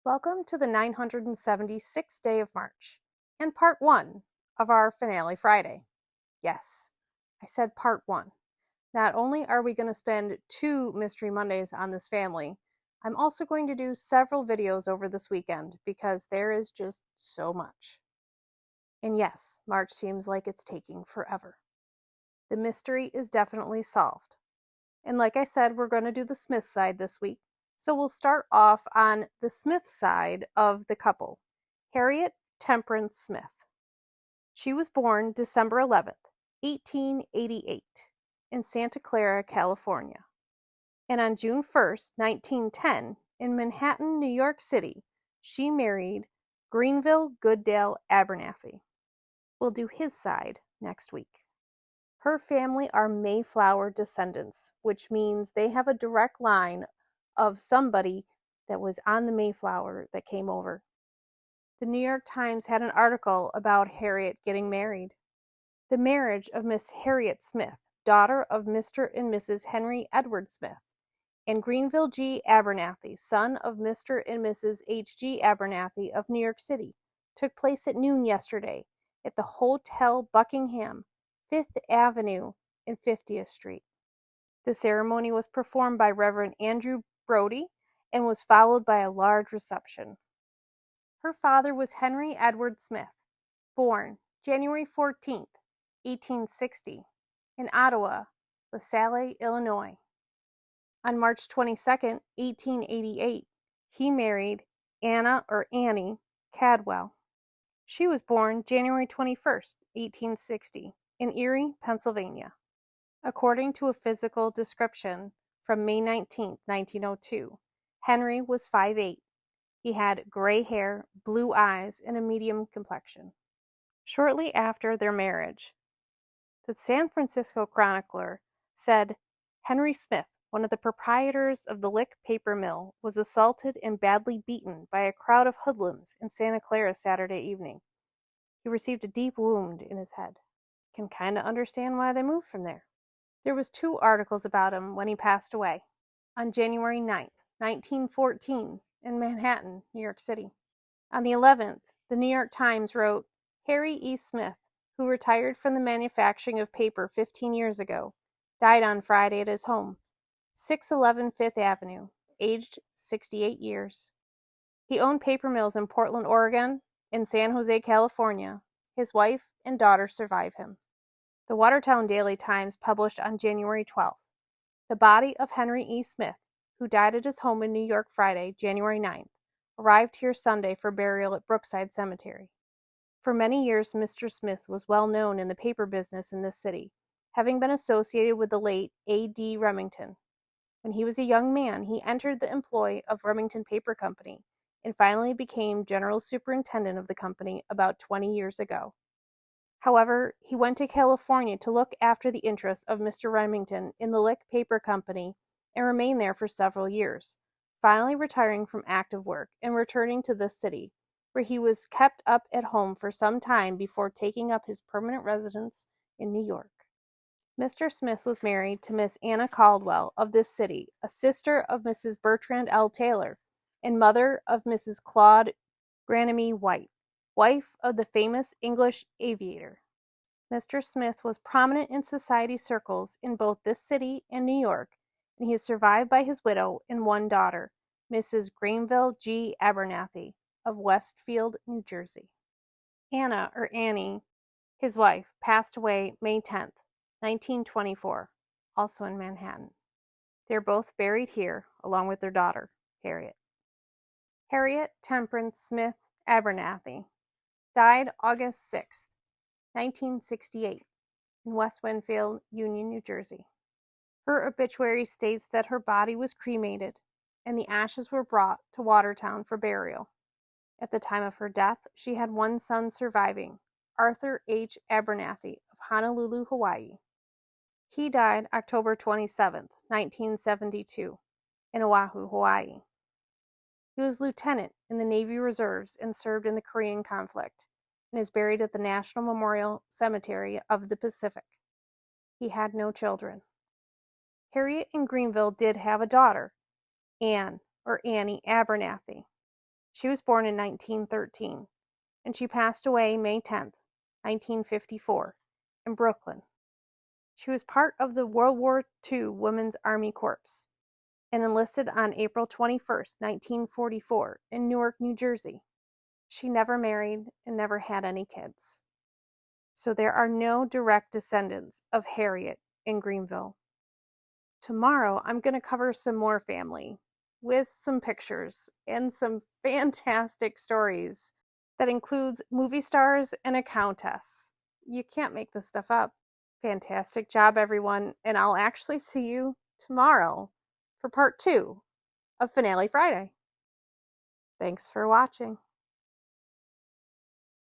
Welcome to the 976th day of March, and part 1 of our finale Friday. Yes, I said part 1. Not only are we going to spend 2 Mystery Mondays on this family, I'm also going to do several videos over this weekend because there is just so much. And yes, March seems like it's taking forever. The mystery is definitely solved. And like I said, we're going to do the Smith side this week. So we'll start off on the Smith side of the couple, Harriet Temperance Smith. She was born December 11th, 1888, in Santa Clara, California. And on June 1st, 1910, in Manhattan, New York City, she married Greenville Goodale Abernathy. We'll do his side next week. Her family are Mayflower descendants, which means they have a direct line of somebody that was on the Mayflower that came over. The New York Times had an article about Harriet getting married. The marriage of Miss Harriet Smith, daughter of Mr. and Mrs. Henry Edward Smith, and Greenville G. Abernathy, son of Mr. and Mrs. H. G. Abernathy of New York City, took place at noon yesterday at the Hotel Buckingham, 5th Avenue and 50th Street. The ceremony was performed by Reverend Andrew Brody and was followed by a large reception. Her father was Henry Edward Smith, born January 14th, 1860, in Ottawa, LaSalle, Illinois. On March 22nd, 1888, he married Anna or Annie Cadwell. She was born January 21st, 1860, in Erie, Pennsylvania. According to a physical description from May 19, 1902, Henry was 5'8". He had gray hair, blue eyes, and a medium complexion. Shortly after their marriage, the San Francisco Chronicler said Henry Smith, one of the proprietors of the Lick paper mill, was assaulted and badly beaten by a crowd of hoodlums in Santa Clara Saturday evening. He received a deep wound in his head. Can kind of understand why they moved from there. There was 2 articles about him when he passed away. On January 9th, 1914, in Manhattan, New York City. On the 11th, the New York Times wrote, Harry E. Smith, who retired from the manufacturing of paper 15 years ago, died on Friday at his home, 611 Fifth Avenue, aged 68 years. He owned paper mills in Portland, Oregon, and San Jose, California. His wife and daughter survive him. The Watertown Daily Times published on January 12th. The body of Henry E. Smith, who died at his home in New York Friday, January 9th, arrived here Sunday for burial at Brookside Cemetery. For many years, Mr. Smith was well known in the paper business in this city, having been associated with the late A.D. Remington. When he was a young man, he entered the employ of Remington Paper Company and finally became general superintendent of the company about 20 years ago. However, he went to California to look after the interests of Mr. Remington in the Lick Paper Company and remained there for several years, finally retiring from active work and returning to this city, where he was kept up at home for some time before taking up his permanent residence in New York. Mr. Smith was married to Miss Anna Caldwell of this city, a sister of Mrs. Bertrand L. Taylor and mother of Mrs. Claude Granamy White, wife of the famous English aviator. Mr. Smith was prominent in society circles in both this city and New York, and he is survived by his widow and 1 daughter, Mrs. Greenville G. Abernathy of Westfield, New Jersey. Anna, or Annie, his wife, passed away May 10th, 1924, also in Manhattan. They are both buried here, along with their daughter, Harriet. Harriet Temperance Smith Abernathy died August 6th, 1968, in West Winfield, Union, New Jersey. Her obituary states that her body was cremated and the ashes were brought to Watertown for burial. At the time of her death, she had 1 son surviving, Arthur H. Abernathy of Honolulu, Hawaii. He died October 27, 1972, in Oahu, Hawaii. He was lieutenant in the Navy Reserves and served in the Korean conflict, and is buried at the National Memorial Cemetery of the Pacific. He had no children. Harriet and Greenville did have a daughter, Anne, or Annie Abernathy. She was born in 1913, and she passed away May 10th, 1954, in Brooklyn. She was part of the World War II Women's Army Corps and enlisted on April 21st, 1944, in Newark, New Jersey. She never married and never had any kids. So there are no direct descendants of Harriet in Greenville. Tomorrow, I'm going to cover some more family with some pictures and some fantastic stories that includes movie stars and a countess. You can't make this stuff up. Fantastic job, everyone, and I'll actually see you tomorrow for part 2 of Finale Friday. Thanks for watching.